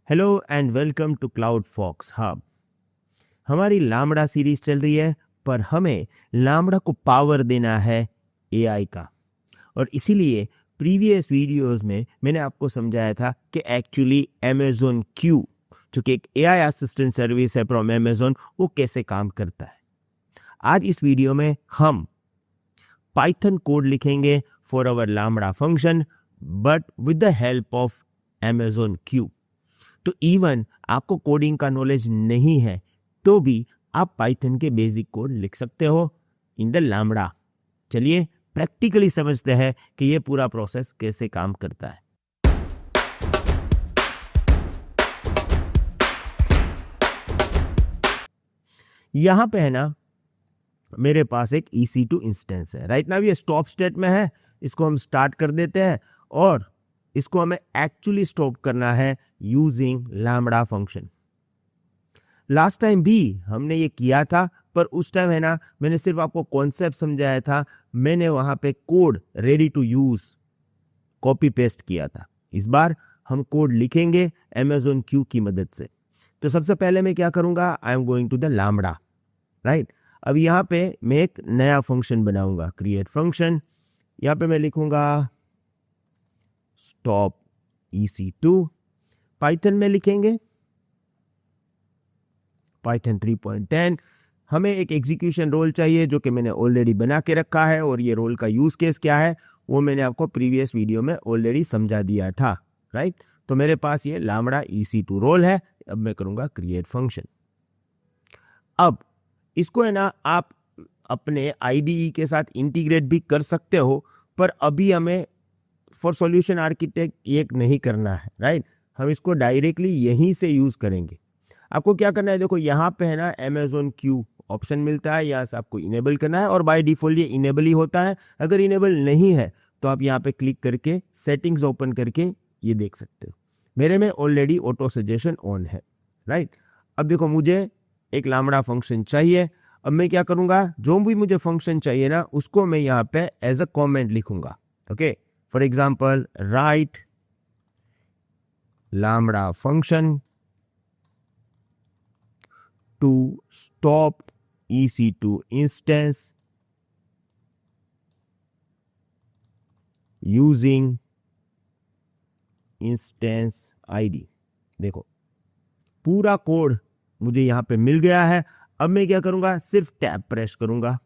Hello and welcome to Cloud Fox Hub. हमारी lambda series चल रही है, पर हमें लामड़ा को पावर देना है एआई का। और इसीलिए प्रीवियस वीडियोस में मैंने आपको समझाया था कि एक्चुअली अमेज़न क्यू, जो कि एक एआई असिस्टेंट सर्विस है फ्रॉम अमेज़न, वो कैसे काम करता है। आज इस वीडियो में हम पाइथन कोड लिखेंगे for our lambda function, but with the help of Amazon Q. तो इवन आपको कोडिंग का नॉलेज नहीं है तो भी आप पाइथन के बेसिक कोड लिख सकते हो इन द लामड़ा। चलिए प्रैक्टिकली समझते हैं कि ये पूरा प्रोसेस कैसे काम करता है। यहां पे है ना, मेरे पास एक EC2 इंस्टेंस है। राइट नाउ ये स्टॉप स्टेट में है, इसको हम स्टार्ट कर देते हैं और इसको हमें एक्चुअली स्टॉप करना है using lambda function. Last time भी हमने ये किया था, पर उस टाइम है ना, मैंने सिर्फ आपको कॉन्सेप्ट समझाया था। मैंने वहां पे code ready to use copy paste किया था। इस बार हम कोड लिखेंगे अमेज़न क्यू की मदद से। तो सबसे पहले मैं क्या करूंगा, I am going to the lambda. Right, अब यहाँ पे मैं एक नया फंक्शन बनाऊंगा, क्रिएट फंक्शन। यहाँ पे मैं लिखूंगा स्टॉप EC2। पाइथन में लिखेंगे पाइथन 3.10। हमें एक एग्जीक्यूशन रोल चाहिए जो कि मैंने ऑलरेडी बना के रखा है, और ये रोल का यूज केस क्या है वो मैंने आपको प्रीवियस वीडियो में ऑलरेडी समझा दिया था। राइट, तो मेरे पास ये लामड़ा EC2 रोल है। अब मैं करूंगा क्रिएट फंक्शन। अब इसको है ना, आप अपने IDE के साथ इंटीग्रेट भी कर सकते हो, पर अभी हमें फॉर सॉल्यूशन आर्किटेक्ट ये नहीं करना है। राइट, हम इसको डायरेक्टली यहीं से यूज करेंगे। आपको क्या करना है, देखो यहाँ पे है ना अमेज़न क्यू ऑप्शन मिलता है, यहाँ से आपको इनेबल करना है, और बाय डिफॉल्ट ये इनेबल ही होता है। अगर इनेबल नहीं है तो आप यहाँ पे क्लिक करके सेटिंग्स ओपन करके ये देख सकते हो। मेरे में ऑलरेडी ऑटो सजेशन ऑन है। राइट, अब देखो मुझे एक लामड़ा फंक्शन चाहिए। अब मैं क्या करूंगा, जो भी मुझे फंक्शन चाहिए ना, उसको मैं यहाँ पे एज अ कॉमेंट लिखूंगा। Okay, for example right lambda function to stop EC2 instance using instance ID। देखो पूरा कोड मुझे यहां पे मिल गया है। अब मैं क्या करूंगा, सिर्फ टैब प्रेस करूंगा।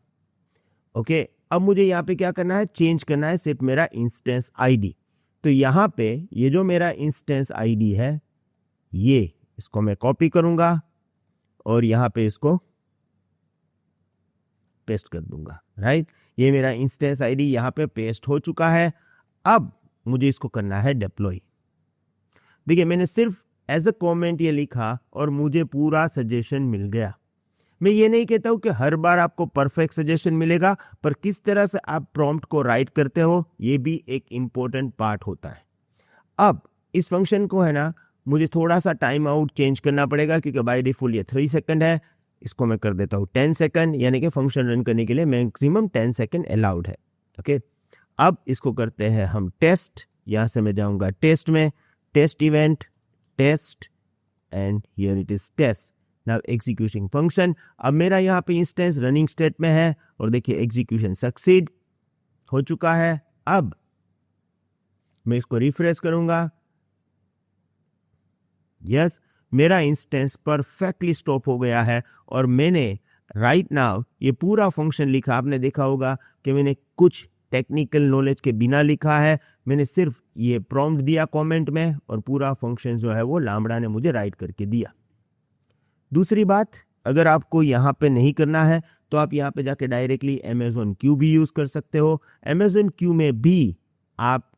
ओके, अब मुझे यहां पे क्या करना है, चेंज करना है सिर्फ मेरा इंस्टेंस ID। तो यहां पे ये जो मेरा इंस्टेंस ID है, ये इसको मैं कॉपी करूंगा और यहां पे इसको पेस्ट कर दूंगा। राइट, ये मेरा इंस्टेंस ID यहां पे पेस्ट हो चुका है। अब मुझे इसको करना है डिप्लॉय। देखिए मैंने सिर्फ एज अ कमेंट ये लिखा और मुझे पूरा सजेशन मिल गया। मैं ये नहीं कहता हूं कि हर बार आपको परफेक्ट सजेशन मिलेगा, पर किस तरह से आप प्रॉम्प्ट को राइट करते हो ये भी एक इंपॉर्टेंट पार्ट होता है। अब इस फंक्शन को है ना, मुझे थोड़ा सा टाइम आउट चेंज करना पड़ेगा, क्योंकि बाय डिफॉल्ट ये 3 सेकंड है। इसको मैं कर देता हूं 10 सेकंड, यानी कि फंक्शन रन करने के लिए मैक्सिमम 10 सेकंड अलाउड है। ओके, अब इसको करते हैं हम टेस्ट। यहां से मैं जाऊंगा टेस्ट में, test event, test, and here it is test. Now execution function. अब मेरा यहाँ पे इंस्टेंस रनिंग स्टेट में है, और देखिए एग्जीक्यूशन सक्सीड हो चुका है। अब मैं इसको रिफ्रेश करूंगा। यस, मेरा इंस्टेंस परफेक्टली स्टॉप हो गया है, और मैंने राइट नाउ ये पूरा फंक्शन लिखा। आपने देखा होगा कि मैंने कुछ टेक्निकल नॉलेज के बिना लिखा है। मैंने सिर्फ ये प्रॉम्प्ट दिया कमेंट में, और पूरा फंक्शन जो है वो लामड़ा ने मुझे राइट करके दिया। दूसरी बात, अगर आपको यहाँ पे नहीं करना है तो आप यहाँ पे जाके डायरेक्टली अमेज़न क्यू भी यूज कर सकते हो। अमेज़न क्यू में भी आप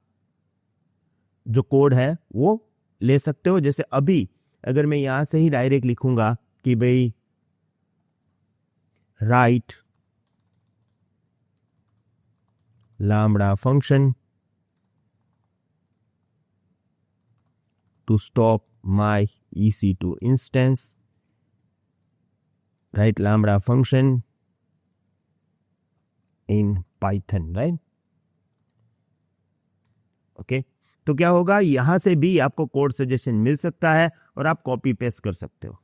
जो कोड है वो ले सकते हो। जैसे अभी अगर मैं यहां से ही डायरेक्ट लिखूंगा कि भाई write lambda function to stop my EC2 instance, write lambda function in Python. Right, okay, तो क्या होगा, यहाँ से भी आपको कोड सजेशन मिल सकता है और आप कॉपी पेस्ट कर सकते हो।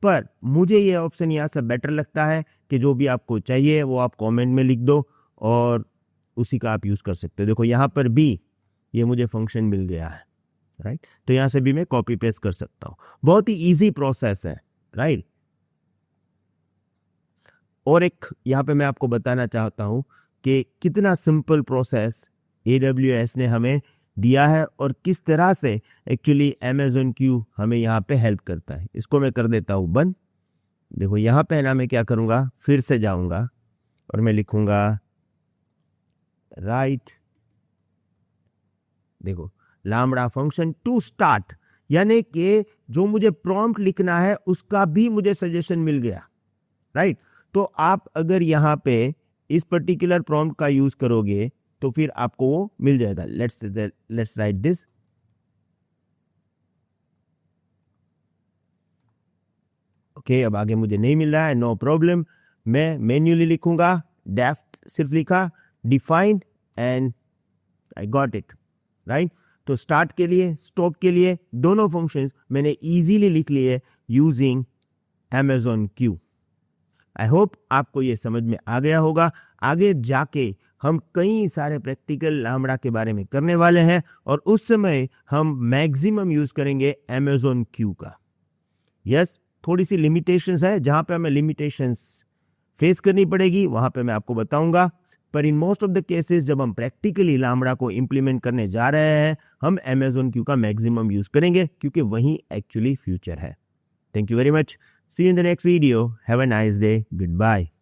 पर मुझे ये ऑप्शन यहाँ से बेटर लगता है कि जो भी आपको चाहिए वो आप कमेंट में लिख दो और उसी का आप यूज़ कर सकते हो। देखो यहाँ पर भी ये मुझे फंक्शन मिल गया है, राइट। तो यहाँ से भी मैं कॉपी पेस्ट कर सकता हूँ। बहुत ही ईजी प्रोसेस है, राइट। और एक यहाँ पे मैं आपको बताना चाहता हूँ कि कितना सिंपल प्रोसेस AWS ने हमें दिया है और किस तरह से एक्चुअली Amazon Q हमें यहाँ पे हेल्प करता है। इसको मैं कर देता हूँ बंद। देखो यहाँ पे ना मैं क्या करूँगा, फिर से जाऊँगा और मैं लिखूँगा राइट, देखो लैम्ब्डा फंक्शन टू स्टार्ट, यानी कि जो मुझे प्रॉम्प्ट लिखना है उसका भी मुझे सजेशन मिल गया, राइट। तो आप अगर यहाँ पे इस पर्टिकुलर प्रॉम्प्ट का यूज करोगे तो फिर आपको वो मिल जाएगा। Let's write this. ओके, अब आगे मुझे नहीं मिल रहा है, नो प्रॉब्लम। मैं मैन्युअली लिखूंगा, डेफ सिर्फ लिखा, defined and I got it, right. तो स्टार्ट के लिए, स्टॉप के लिए दोनों फंक्शंस मैंने इजीली लिख लिए using Amazon Q। I hope आपको ये समझ में आ गया होगा। आगे जाके हम कई सारे प्रैक्टिकल लैम्ब्डा के बारे में करने वाले हैं और उस समय हम मैक्सिमम यूज करेंगे Amazon Q का। यस, थोड़ी सी लिमिटेशंस है, जहां पे हमें लिमिटेशंस फेस करनी पड़ेगी वहां पे मैं आपको बताऊंगा। पर in most of the cases जब हम प्रैक्टिकली लैम्ब्डा को इंप्लीमेंट करने जा रहे हैं, हम Amazon Q का मैक्सिमम यूज करेंगे क्योंकि वही एक्चुअली फ्यूचर है। Thank you very much. See you in the next video. Have a nice day. Goodbye.